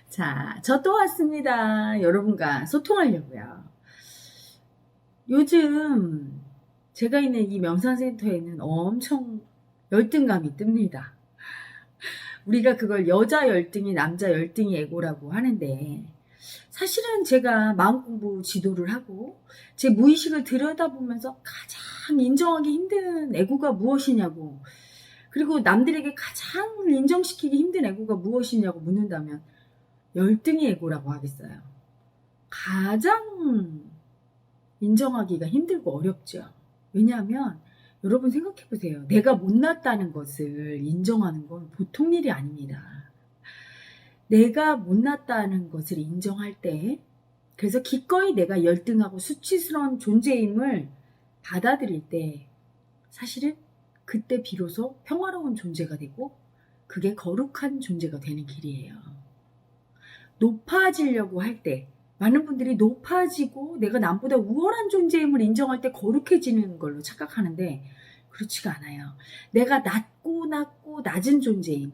자, 저 또 왔습니다. 여러분과 소통하려고요. 요즘 제가 있는 이 명상센터에는 엄청 열등감이 뜹니다. 우리가 그걸 여자 열등이 남자 열등이 애고라고 하는데, 사실은 제가 마음공부 지도를 하고 제 무의식을 들여다보면서 가장 인정하기 힘든 애고가 무엇이냐고, 그리고 남들에게 가장 인정시키기 힘든 애고가 무엇이냐고 묻는다면 열등이 애고라고 하겠어요. 가장 인정하기가 힘들고 어렵죠. 왜냐하면 여러분 생각해 보세요. 내가 못났다는 것을 인정하는 건 보통 일이 아닙니다. 내가 못났다는 것을 인정할 때, 그래서 기꺼이 내가 열등하고 수치스러운 존재임을 받아들일 때, 사실은 그때 비로소 평화로운 존재가 되고 그게 거룩한 존재가 되는 길이에요. 높아지려고 할 때, 많은 분들이 높아지고 내가 남보다 우월한 존재임을 인정할 때 거룩해지는 걸로 착각하는데, 그렇지가 않아요. 내가 낮고 낮은 존재임,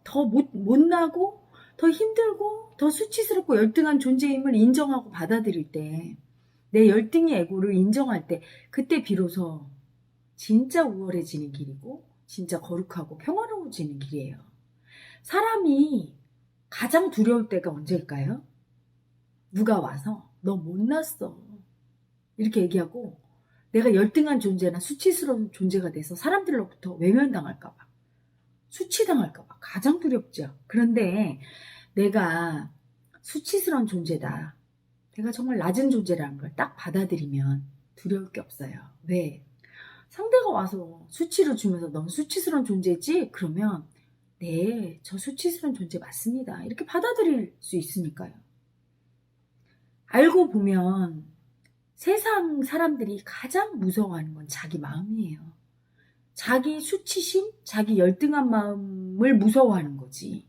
더 못나고 더 힘들고 더 수치스럽고 열등한 존재임을 인정하고 받아들일 때, 내 열등의 애고를 인정할 때, 그때 비로소 진짜 우월해지는 길이고 진짜 거룩하고 평화로워지는 길이에요. 사람이 가장 두려울 때가 언제일까요? 누가 와서 너 못났어 이렇게 얘기하고 내가 열등한 존재나 수치스러운 존재가 돼서 사람들로부터 외면당할까봐, 수치당할까봐 가장 두렵죠. 그런데 내가 수치스러운 존재다, 내가 정말 낮은 존재라는 걸 딱 받아들이면 두려울 게 없어요. 왜? 상대가 와서 수치를 주면서 넌 수치스러운 존재지? 그러면 네, 저 수치스러운 존재 맞습니다, 이렇게 받아들일 수 있으니까요. 알고 보면 세상 사람들이 가장 무서워하는 건 자기 마음이에요. 자기 수치심, 자기 열등한 마음을 무서워하는 거지,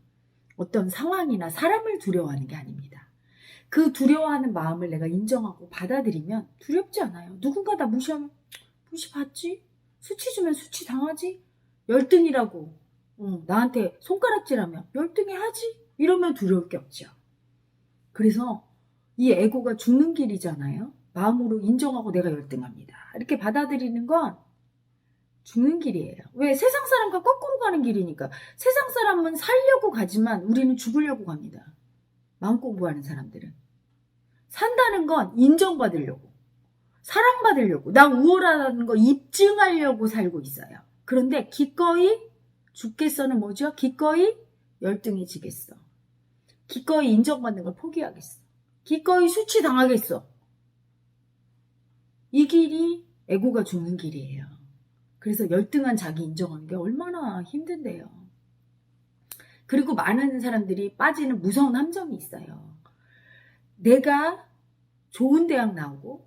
어떤 상황이나 사람을 두려워하는 게 아닙니다. 그 두려워하는 마음을 내가 인정하고 받아들이면 두렵지 않아요. 누군가 나 무시하면 무시받지? 수치 주면 수치 당하지? 열등이라고 나한테 손가락질하면 열등해 하지? 이러면 두려울 게 없죠. 그래서 이 에고가 죽는 길이잖아요. 마음으로 인정하고 내가 열등합니다, 이렇게 받아들이는 건 죽는 길이에요. 왜? 세상 사람과 거꾸로 가는 길이니까. 세상 사람은 살려고 가지만 우리는 죽으려고 갑니다. 마음 공부하는 사람들은. 산다는 건 인정받으려고, 사랑받으려고, 나 우월하다는 거 입증하려고 살고 있어요. 그런데 기꺼이 죽겠어는 뭐죠? 기꺼이 열등해지겠어. 기꺼이 인정받는 걸 포기하겠어. 기꺼이 수치 당하겠어. 이 길이 에고가 죽는 길이에요. 그래서 열등한 자기 인정하는 게 얼마나 힘든데요. 그리고 많은 사람들이 빠지는 무서운 함정이 있어요. 내가 좋은 대학 나오고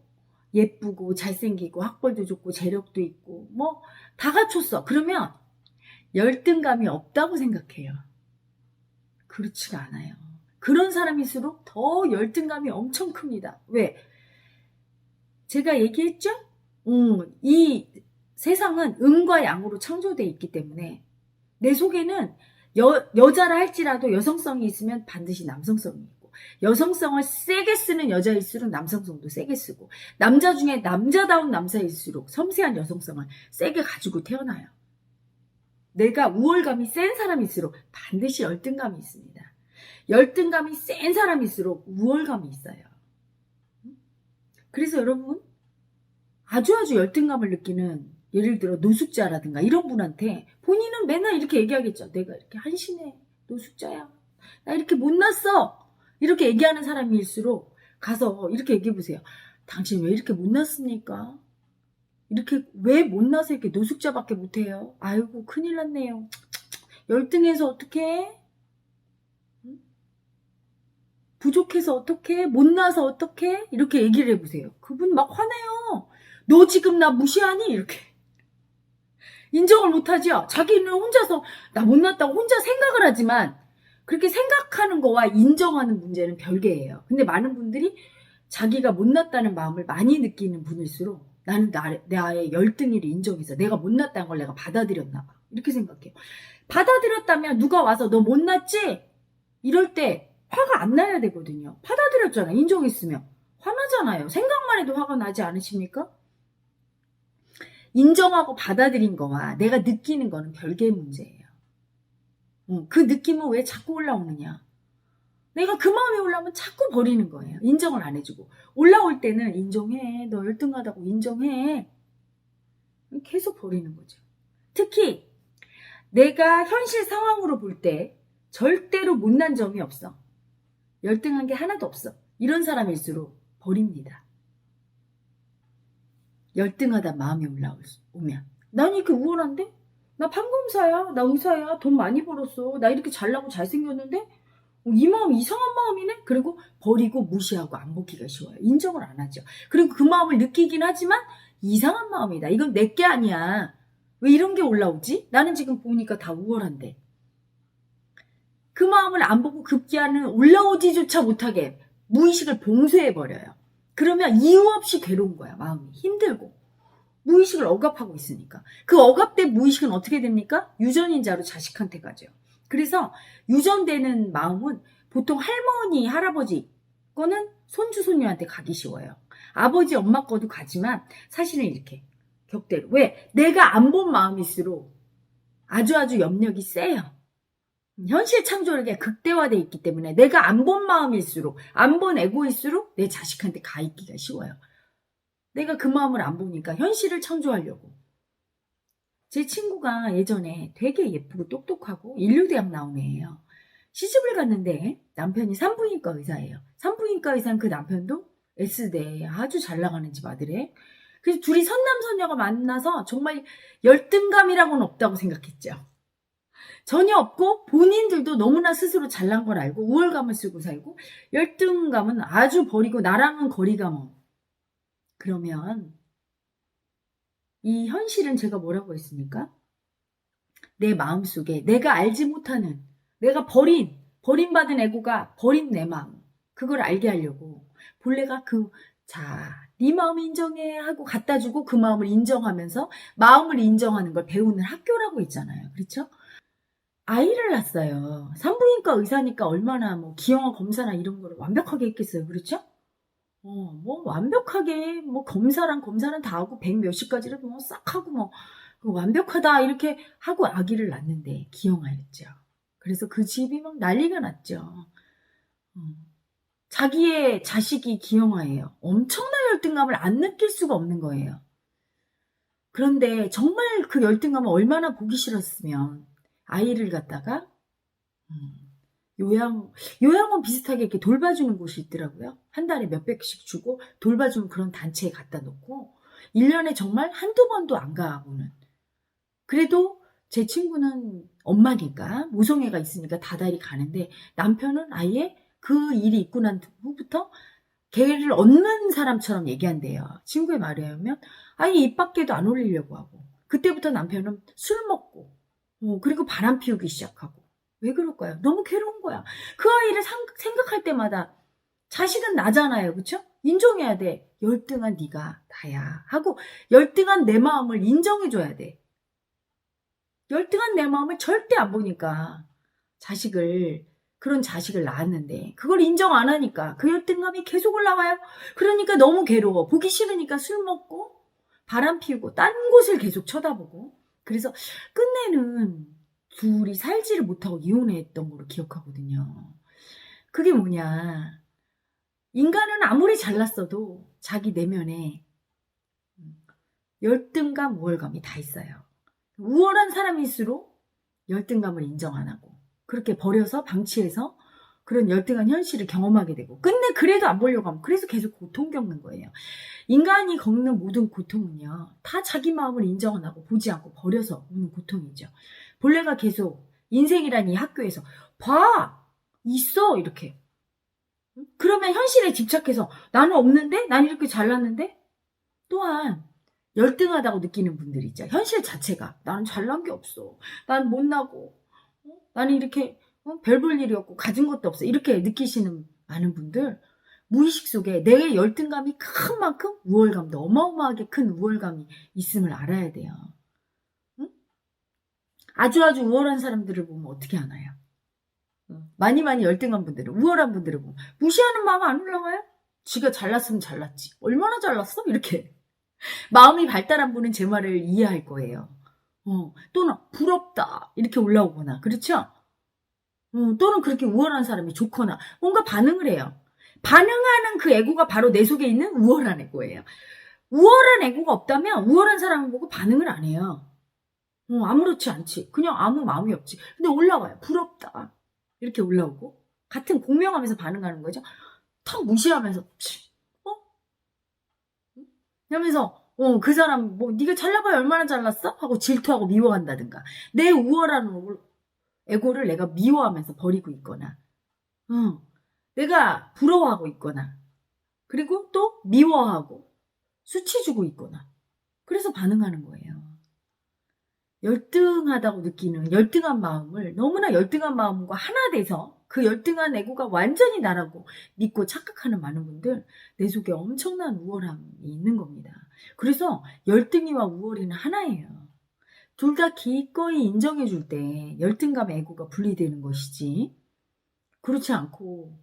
예쁘고 잘생기고 학벌도 좋고 재력도 있고 뭐 다 갖췄어. 그러면 열등감이 없다고 생각해요. 그렇지가 않아요. 그런 사람일수록 더 열등감이 엄청 큽니다. 왜? 제가 얘기했죠? 이 세상은 음과 양으로 창조되어 있기 때문에 내 속에는 여자라 할지라도 여성성이 있으면 반드시 남성성이 있고, 여성성을 세게 쓰는 여자일수록 남성성도 세게 쓰고, 남자 중에 남자다운 남자일수록 섬세한 여성성을 세게 가지고 태어나요. 내가 우월감이 센 사람일수록 반드시 열등감이 있습니다. 열등감이 센 사람일수록 우월감이 있어요. 그래서 여러분, 아주 열등감을 느끼는, 예를 들어 노숙자라든가 이런 분한테 본인은 맨날 이렇게 얘기하겠죠. 내가 이렇게 한심해, 노숙자야, 나 이렇게 못났어, 이렇게 얘기하는 사람일수록 가서 이렇게 얘기해보세요. 당신 왜 이렇게 못났습니까? 이렇게 왜 못나서 이렇게 노숙자밖에 못해요? 아이고 큰일 났네요. 열등해서 어떡해? 부족해서 어떡해? 못나서 어떡해? 이렇게 얘기를 해보세요. 그분 막 화내요. 너 지금 나 무시하니? 이렇게. 인정을 못하죠. 자기는 혼자서 나 못났다고 혼자 생각을 하지만, 그렇게 생각하는 거와 인정하는 문제는 별개예요. 근데 많은 분들이 자기가 못났다는 마음을 많이 느끼는 분일수록 나는 나의 열등이를 인정해서 내가 못났다는 걸 내가 받아들였나 봐, 이렇게 생각해요. 받아들였다면 누가 와서 너 못났지? 이럴 때 화가 안 나야 되거든요. 받아들였잖아. 인정했으면. 화나잖아요. 생각만 해도 화가 나지 않으십니까? 인정하고 받아들인 거와 내가 느끼는 거는 별개의 문제예요. 그 느낌은 왜 자꾸 올라오느냐? 내가 그 마음이 올라오면 자꾸 버리는 거예요. 인정을 안 해주고. 올라올 때는 인정해. 너 열등하다고 인정해. 계속 버리는 거죠. 특히 내가 현실 상황으로 볼 때 절대로 못난 점이 없어. 열등한 게 하나도 없어. 이런 사람일수록 버립니다. 열등하다 마음이 올라오면. 난 이렇게 우월한데? 나 판검사야. 나 의사야. 돈 많이 벌었어. 나 이렇게 잘나고 잘생겼는데? 이 마음 이상한 마음이네? 그리고 버리고 무시하고 안 보기가 쉬워요. 인정을 안 하죠. 그리고 그 마음을 느끼긴 하지만 이상한 마음이다. 이건 내게 아니야. 왜 이런 게 올라오지? 나는 지금 보니까 다 우월한데. 그 마음을 안 보고 급기야는 올라오지조차 못하게 무의식을 봉쇄해버려요. 그러면 이유 없이 괴로운 거야. 마음이 힘들고. 무의식을 억압하고 있으니까. 그 억압된 무의식은 어떻게 됩니까? 유전인자로 자식한테 가죠. 그래서 유전되는 마음은 보통 할머니, 할아버지 거는 손주, 손녀한테 가기 쉬워요. 아버지, 엄마 거도 가지만 사실은 이렇게 격대로. 왜? 내가 안 본 마음일수록 아주 염력이 세요. 현실 창조력이 극대화되어 있기 때문에 내가 안 본 마음일수록, 안 본 에고일수록 내 자식한테 가 있기가 쉬워요. 내가 그 마음을 안 보니까 현실을 창조하려고. 제 친구가 예전에 되게 예쁘고 똑똑하고 인류대학 나온 애예요. 시집을 갔는데 남편이 산부인과 의사예요. 산부인과 의사는 그 남편도 S대 아주 잘 나가는 집 아들에. 그래서 둘이 선남선녀가 만나서 정말 열등감이라고는 없다고 생각했죠. 전혀 없고 본인들도 너무나 스스로 잘난 걸 알고 우월감을 쓰고 살고 열등감은 아주 버리고 나랑은 거리감 없. 그러면 이 현실은 제가 뭐라고 했습니까? 내 마음속에 내가 알지 못하는 내가 버림받은 에고가 버린 내 마음 그걸 알게 하려고 본래가 네 마음 인정해 하고 갖다 주고 그 마음을 인정하면서 마음을 인정하는 걸 배우는 학교라고 있잖아요. 그렇죠? 아이를 낳았어요. 산부인과 의사니까 얼마나 뭐 기형아 검사나 이런 거를 완벽하게 했겠어요. 그렇죠? 뭐 완벽하게 뭐 검사는 다 하고 100 몇십 가지를 뭐 싹 하고 뭐 완벽하다 이렇게 하고 아기를 낳는데 기형아였죠. 그래서 그 집이 막 난리가 났죠. 자기의 자식이 기형아예요. 엄청난 열등감을 안 느낄 수가 없는 거예요. 그런데 정말 그 열등감을 얼마나 보기 싫었으면 아이를 갖다가 요양원 비슷하게 이렇게 돌봐주는 곳이 있더라고요. 한 달에 몇백씩 주고 돌봐주는 그런 단체에 갖다 놓고 1년에 정말 한두 번도 안 가고는. 그래도 제 친구는 엄마니까 모성애가 있으니까 다달이 가는데 남편은 아예 그 일이 있고 난 후부터 걔를 얻는 사람처럼 얘기한대요. 친구의 말에 의하면 아예 입 밖에도 안 올리려고 하고 그때부터 남편은 술 먹고 그리고 바람 피우기 시작하고 왜 그럴까요? 너무 괴로운 거야. 그 아이를 생각할 때마다 자식은 나잖아요. 그렇죠? 인정해야 돼. 열등한 네가 나야 하고 열등한 내 마음을 인정해줘야 돼. 열등한 내 마음을 절대 안 보니까 그런 자식을 낳았는데 그걸 인정 안 하니까 그 열등감이 계속 올라와요. 그러니까 너무 괴로워. 보기 싫으니까 술 먹고 바람 피우고 딴 곳을 계속 쳐다보고 그래서 끝내는 둘이 살지를 못하고 이혼했던 걸로 기억하거든요. 그게 뭐냐. 인간은 아무리 잘났어도 자기 내면에 열등감, 우월감이 다 있어요. 우월한 사람일수록 열등감을 인정 안 하고 그렇게 버려서 방치해서 그런 열등한 현실을 경험하게 되고 끝내 그래도 안 보려고 하면 그래서 계속 고통 겪는 거예요. 인간이 겪는 모든 고통은요. 다 자기 마음을 인정 안 하고 보지 않고 버려서 오는 고통이죠. 본래가 계속 인생이란 이 학교에서 봐! 있어! 이렇게. 그러면 현실에 집착해서 나는 없는데? 난 이렇게 잘났는데? 또한 열등하다고 느끼는 분들이 있죠. 현실 자체가 나는 잘난 게 없어. 난 못나고 나는 이렇게 별 볼 일이 없고 가진 것도 없어. 이렇게 느끼시는 많은 분들 무의식 속에 내 열등감이 큰 만큼 우월감도 어마어마하게 큰 우월감이 있음을 알아야 돼요. 응? 아주 우월한 사람들을 보면 어떻게 하나요? 많이 열등한 분들은, 우월한 분들은 뭐 무시하는 마음 안 올라가요? 지가 잘났으면 잘났지. 얼마나 잘났어? 이렇게. 마음이 발달한 분은 제 말을 이해할 거예요. 또는 부럽다 이렇게 올라오거나, 그렇죠? 또는 그렇게 우월한 사람이 좋거나 뭔가 반응을 해요. 반응하는 그 에고가 바로 내 속에 있는 우월한 에고예요. 우월한 에고가 없다면 우월한 사람을 보고 반응을 안 해요. 아무렇지 않지. 그냥 아무 마음이 없지. 근데 올라와요. 부럽다 이렇게 올라오고, 같은 공명하면서 반응하는 거죠. 탁 무시하면서 어? 하면서 그 사람 뭐 네가 잘나봐야 얼마나 잘났어? 하고 질투하고 미워한다든가, 내 우월한 에고를 내가 미워하면서 버리고 있거나, 내가 부러워하고 있거나, 그리고 또 미워하고 수치 주고 있거나, 그래서 반응하는 거예요. 열등하다고 느끼는 열등한 마음을, 너무나 열등한 마음과 하나 돼서 그 열등한 에고가 완전히 나라고 믿고 착각하는 많은 분들, 내 속에 엄청난 우월함이 있는 겁니다. 그래서 열등이와 우월이는 하나예요. 둘 다 기꺼이 인정해 줄 때 열등감 에고가 분리되는 것이지, 그렇지 않고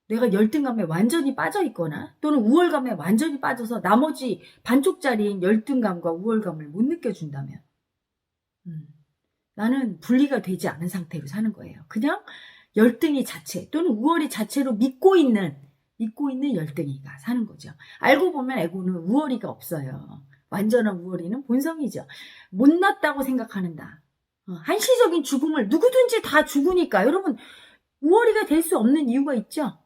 내가 열등감에 완전히 빠져 있거나 또는 우월감에 완전히 빠져서 나머지 반쪽짜리인 열등감과 우월감을 못 느껴준다면 나는 분리가 되지 않은 상태로 사는 거예요. 그냥 열등이 자체 또는 우월이 자체로 믿고 있는 열등이가 사는 거죠. 알고 보면 에고는 우월이가 없어요. 완전한 우월이는 본성이죠. 못났다고 생각하는다. 한시적인 죽음을, 누구든지 다 죽으니까 여러분, 우월이가 될 수 없는 이유가 있죠.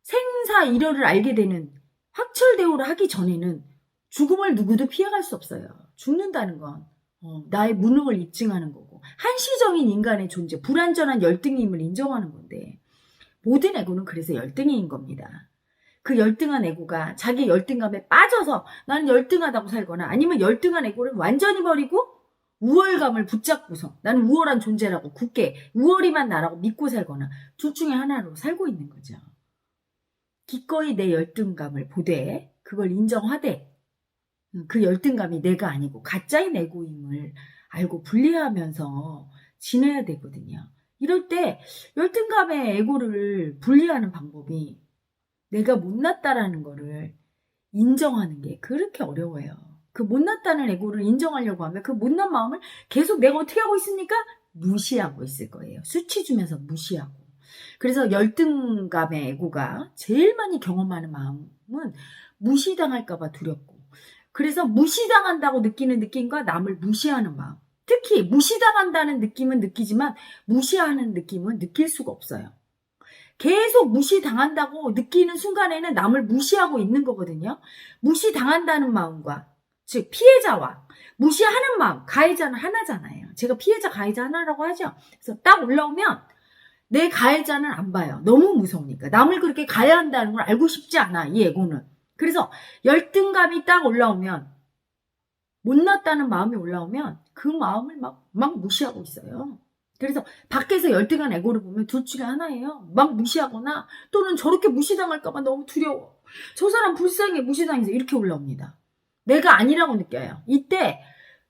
생사일혈을 알게 되는 확철대오를 하기 전에는 죽음을 누구도 피해갈 수 없어요. 죽는다는 건 나의 무능을 입증하는 거고, 한시적인 인간의 존재, 불완전한 열등임을 인정하는 건데, 모든 에고는 그래서 열등인 겁니다. 그 열등한 에고가 자기 열등감에 빠져서 나는 열등하다고 살거나, 아니면 열등한 에고를 완전히 버리고 우월감을 붙잡고서 나는 우월한 존재라고 굳게 우월이만 나라고 믿고 살거나, 둘 중에 하나로 살고 있는 거죠. 기꺼이 내 열등감을 보되 그걸 인정하되 그 열등감이 내가 아니고 가짜인 에고임을 알고 분리하면서 지내야 되거든요. 이럴 때 열등감의 에고를 분리하는 방법이, 내가 못났다라는 거를 인정하는 게 그렇게 어려워요. 그 못났다는 에고를 인정하려고 하면 그 못난 마음을 계속 내가 어떻게 하고 있습니까? 무시하고 있을 거예요. 수치 주면서 무시하고. 그래서 열등감의 에고가 제일 많이 경험하는 마음은 무시당할까봐 두렵고, 그래서 무시당한다고 느끼는 느낌과 남을 무시하는 마음, 특히 무시당한다는 느낌은 느끼지만 무시하는 느낌은 느낄 수가 없어요. 계속 무시당한다고 느끼는 순간에는 남을 무시하고 있는 거거든요. 무시당한다는 마음과, 즉 피해자와 무시하는 마음, 가해자는 하나잖아요. 제가 피해자 가해자 하나라고 하죠. 그래서 딱 올라오면 내 가해자는 안 봐요. 너무 무서우니까. 남을 그렇게 가해한다는 걸 알고 싶지 않아, 이 에고는. 그래서 열등감이 딱 올라오면, 못났다는 마음이 올라오면 그 마음을 막 무시하고 있어요. 그래서 밖에서 열등한 에고를 보면 둘 중에 하나예요. 막 무시하거나, 또는 저렇게 무시당할까봐 너무 두려워. 저 사람 불쌍해, 무시당해서 이렇게 올라옵니다. 내가 아니라고 느껴요. 이때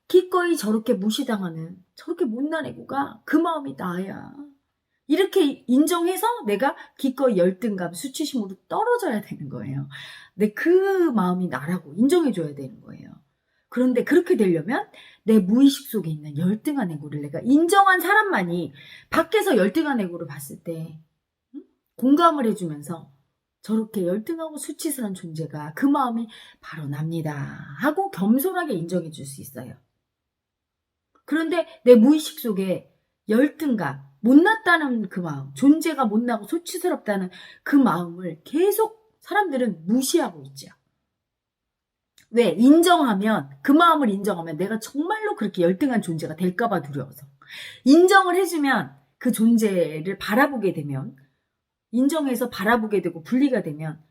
기꺼이 저렇게 무시당하는, 저렇게 못난 에고가 그 마음이 나야, 이렇게 인정해서 내가 기꺼이 열등감, 수치심으로 떨어져야 되는 거예요. 근데 그 마음이 나라고 인정해줘야 되는 거예요. 그런데 그렇게 되려면 내 무의식 속에 있는 열등한 에고를 내가 인정한 사람만이 밖에서 열등한 에고를 봤을 때 공감을 해주면서 저렇게 열등하고 수치스러운 존재가 그 마음이 바로 납니다 하고 겸손하게 인정해 줄 수 있어요. 그런데 내 무의식 속에 열등감, 못났다는 그 마음, 존재가 못나고 수치스럽다는 그 마음을 계속 사람들은 무시하고 있죠. 왜? 인정하면, 그 마음을 인정하면 내가 정말로 그렇게 열등한 존재가 될까봐 두려워서. 인정을 해주면 그 존재를 바라보게 되면, 인정해서 바라보게 되고 분리가 되면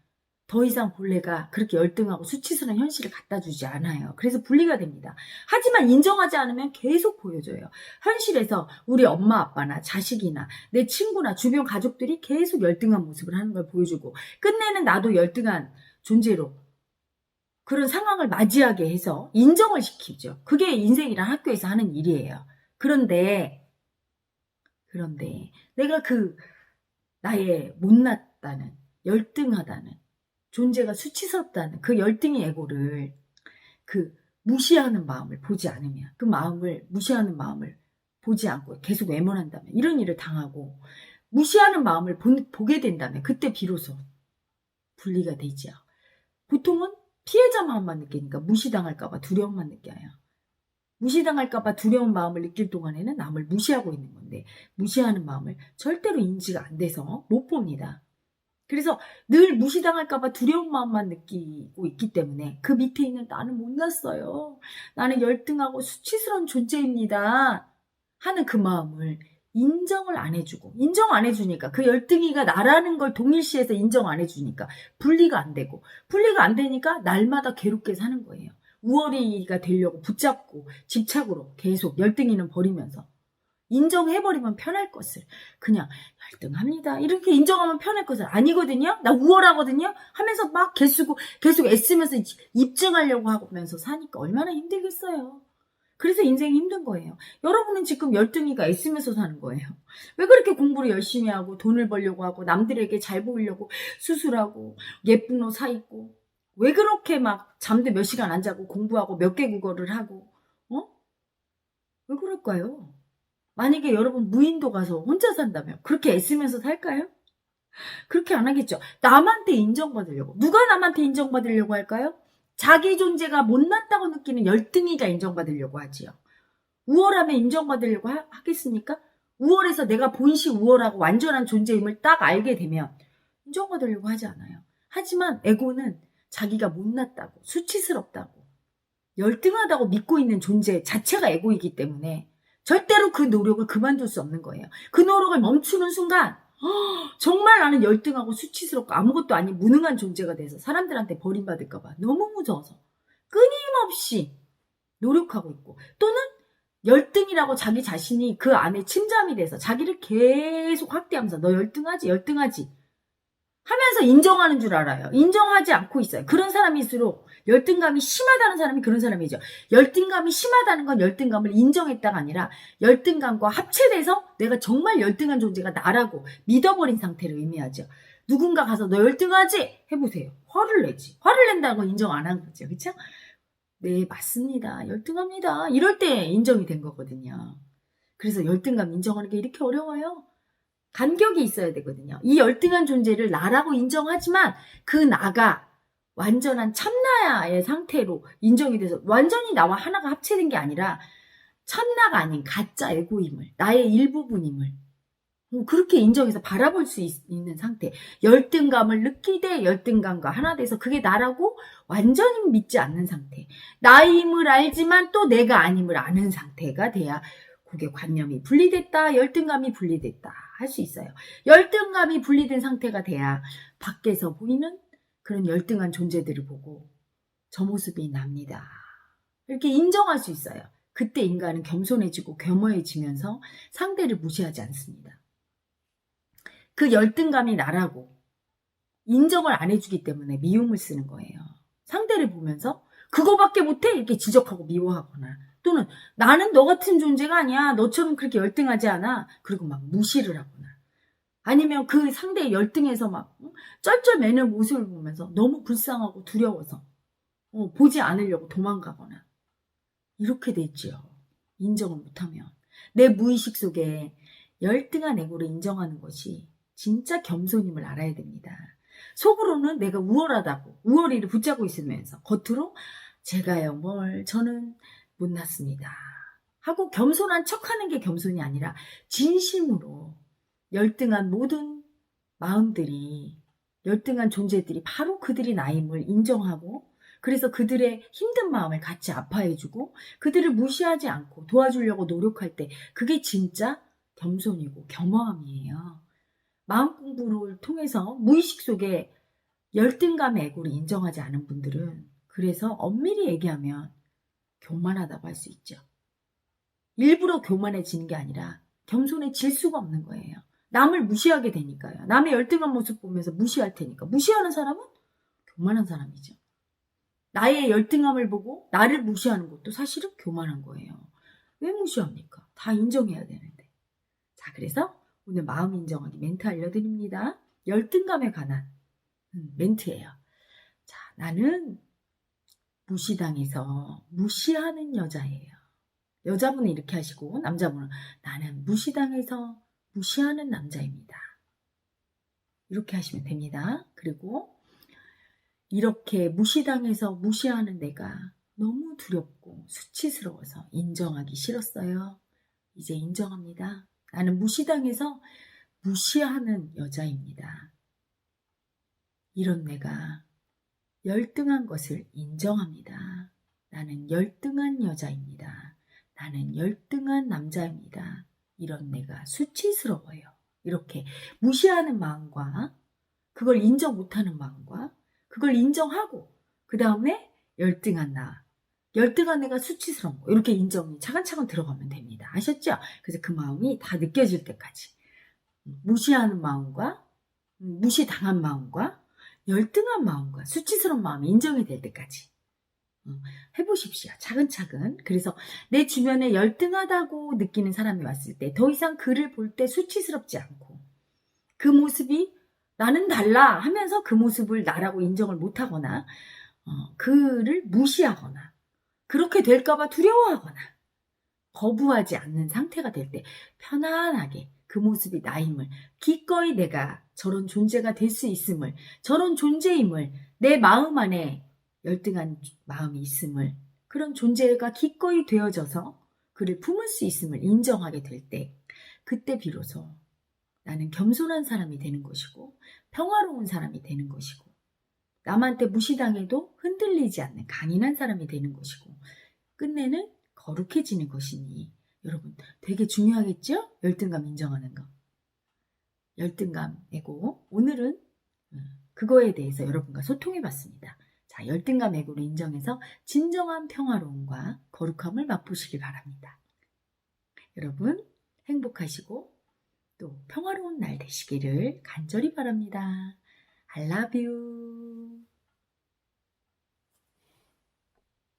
더 이상 본래가 그렇게 열등하고 수치스러운 현실을 갖다 주지 않아요. 그래서 분리가 됩니다. 하지만 인정하지 않으면 계속 보여줘요. 현실에서 우리 엄마 아빠나 자식이나 내 친구나 주변 가족들이 계속 열등한 모습을 하는 걸 보여주고, 끝내는 나도 열등한 존재로 그런 상황을 맞이하게 해서 인정을 시키죠. 그게 인생이란 학교에서 하는 일이에요. 그런데 내가 그 나의 못났다는, 열등하다는, 존재가 수치스럽다는 그 열등의 에고를, 그 무시하는 마음을 보지 않으면, 그 마음을, 무시하는 마음을 보지 않고 계속 외면한다면, 이런 일을 당하고 무시하는 마음을 보게 된다면 그때 비로소 분리가 되죠. 보통은 피해자 마음만 느끼니까 무시당할까봐 두려움만 느껴요. 무시당할까봐 두려운 마음을 느낄 동안에는 남을 무시하고 있는 건데, 무시하는 마음을 절대로 인지가 안 돼서 못 봅니다. 그래서 늘 무시당할까봐 두려운 마음만 느끼고 있기 때문에 그 밑에 있는 나는 못났어요, 나는 열등하고 수치스러운 존재입니다 하는 그 마음을 인정을 안 해주고, 인정 안 해주니까, 그 열등이가 나라는 걸 동일시해서 인정 안 해주니까 분리가 안 되고, 분리가 안 되니까 날마다 괴롭게 사는 거예요. 우월이가 되려고 붙잡고 집착으로 계속 열등이는 버리면서, 인정해버리면 편할 것을 그냥 열등합니다 이렇게 인정하면 편할 것을, 아니거든요, 나 우월하거든요 하면서 막 계속 애쓰면서 입증하려고 하면서 사니까 얼마나 힘들겠어요. 그래서 인생이 힘든 거예요. 여러분은 지금 열등이가 애쓰면서 사는 거예요. 왜 그렇게 공부를 열심히 하고 돈을 벌려고 하고 남들에게 잘 보이려고 수술하고 예쁜 옷 사입고, 왜 그렇게 막 잠도 몇 시간 안 자고 공부하고 몇 개 국어를 하고, 왜 그럴까요? 만약에 여러분 무인도 가서 혼자 산다면 그렇게 애쓰면서 살까요? 그렇게 안 하겠죠. 남한테 인정받으려고. 누가 남한테 인정받으려고 할까요? 자기 존재가 못났다고 느끼는 열등이가 인정받으려고 하지요. 우월하면 인정받으려고 하겠습니까? 우월해서 내가 본시 우월하고 완전한 존재임을 딱 알게 되면 인정받으려고 하지 않아요. 하지만 에고는 자기가 못났다고, 수치스럽다고, 열등하다고 믿고 있는 존재 자체가 에고이기 때문에 절대로 그 노력을 그만둘 수 없는 거예요. 그 노력을 멈추는 순간 정말 나는 열등하고 수치스럽고 아무것도 아닌 무능한 존재가 돼서 사람들한테 버림받을까 봐 너무 무서워서 끊임없이 노력하고 있고, 또는 열등이라고 자기 자신이 그 안에 침잠이 돼서 자기를 계속 확대하면서 너 열등하지 하면서 인정하는 줄 알아요. 인정하지 않고 있어요. 그런 사람일수록 열등감이 심하다는 사람이 그런 사람이죠. 열등감이 심하다는 건 열등감을 인정했다가 아니라 열등감과 합체돼서 내가 정말 열등한 존재가 나라고 믿어버린 상태를 의미하죠. 누군가 가서 너 열등하지? 해보세요. 화를 내지. 화를 낸다는 건 인정 안 한 거죠. 그렇죠? 네, 맞습니다. 열등합니다. 이럴 때 인정이 된 거거든요. 그래서 열등감 인정하는 게 이렇게 어려워요. 간격이 있어야 되거든요. 이 열등한 존재를 나라고 인정하지만 그 나가 완전한 참나의 상태로 인정이 돼서 완전히 나와 하나가 합체된 게 아니라 참나가 아닌 가짜 에고임을, 나의 일부분임을 그렇게 인정해서 바라볼 수 있는 상태. 열등감을 느끼되 열등감과 하나 돼서 그게 나라고 완전히 믿지 않는 상태. 나임을 알지만 또 내가 아님을 아는 상태가 돼야 그게 관념이 분리됐다, 열등감이 분리됐다 할 수 있어요. 열등감이 분리된 상태가 돼야 밖에서 보이는 그런 열등한 존재들을 보고 저 모습이 납니다, 이렇게 인정할 수 있어요. 그때 인간은 겸손해지고 겸허해지면서 상대를 무시하지 않습니다. 그 열등감이 나라고 인정을 안 해주기 때문에 미움을 쓰는 거예요. 상대를 보면서 그거밖에 못해? 이렇게 지적하고 미워하거나, 또는 나는 너 같은 존재가 아니야, 너처럼 그렇게 열등하지 않아, 그리고 막 무시를 하거나, 아니면 그 상대의 열등해서 막 쩔쩔매는 모습을 보면서 너무 불쌍하고 두려워서 보지 않으려고 도망가거나, 이렇게 됐죠. 인정을 못하면. 내 무의식 속에 열등한 에고를 인정하는 것이 진짜 겸손임을 알아야 됩니다. 속으로는 내가 우월하다고 우월이를 붙잡고 있으면서 겉으로 제가요 저는 못났습니다 하고 겸손한 척하는 게 겸손이 아니라 진심으로 열등한 모든 마음들이, 열등한 존재들이 바로 그들이 나임을 인정하고, 그래서 그들의 힘든 마음을 같이 아파해주고 그들을 무시하지 않고 도와주려고 노력할 때 그게 진짜 겸손이고 겸허함이에요. 마음 공부를 통해서 무의식 속에 열등감의 에고를 인정하지 않은 분들은 그래서 엄밀히 얘기하면 교만하다고 할 수 있죠. 일부러 교만해지는 게 아니라 겸손해질 수가 없는 거예요. 남을 무시하게 되니까요. 남의 열등한 모습 보면서 무시할 테니까. 무시하는 사람은 교만한 사람이죠. 나의 열등함을 보고 나를 무시하는 것도 사실은 교만한 거예요. 왜 무시합니까? 다 인정해야 되는데. 자, 그래서 오늘 마음 인정하기 멘트 알려드립니다. 열등감에 관한 멘트예요. 자, 나는 무시당해서 무시하는 여자예요. 여자분은 이렇게 하시고 남자분은 나는 무시당해서 무시하는 남자입니다. 이렇게 하시면 됩니다. 그리고 이렇게 무시당해서 무시하는 내가 너무 두렵고 수치스러워서 인정하기 싫었어요. 이제 인정합니다. 나는 무시당해서 무시하는 여자입니다. 이런 내가 열등한 것을 인정합니다. 나는 열등한 여자입니다. 나는 열등한 남자입니다. 이런 내가 수치스러워요. 이렇게 무시하는 마음과 그걸 인정 못하는 마음과 그걸 인정하고 그 다음에 열등한 나, 열등한 내가 수치스러운 거 이렇게 인정이 차근차근 들어가면 됩니다. 아셨죠? 그래서 그 마음이 다 느껴질 때까지 무시하는 마음과 무시당한 마음과 열등한 마음과 수치스러운 마음이 인정이 될 때까지 해보십시오. 차근차근. 그래서 내 주변에 열등하다고 느끼는 사람이 왔을 때 더 이상 그를 볼 때 수치스럽지 않고 그 모습이 나는 달라 하면서 그 모습을 나라고 인정을 못하거나 그를 무시하거나 그렇게 될까봐 두려워하거나 거부하지 않는 상태가 될 때 편안하게 그 모습이 나임을 기꺼이 내가 저런 존재가 될 수 있음을 저런 존재임을 내 마음 안에 열등한 마음이 있음을 그런 존재가 기꺼이 되어져서 그를 품을 수 있음을 인정하게 될 때 그때 비로소 나는 겸손한 사람이 되는 것이고 평화로운 사람이 되는 것이고 남한테 무시당해도 흔들리지 않는 강인한 사람이 되는 것이고 끝내는 거룩해지는 것이니 여러분 되게 중요하겠죠? 열등감 인정하는 거. 열등감 에고 오늘은 그거에 대해서 여러분과 소통해 봤습니다. 자, 열등감 에고를 인정해서 진정한 평화로움과 거룩함을 맛보시길 바랍니다. 여러분 행복하시고 또 평화로운 날 되시기를 간절히 바랍니다. I love you.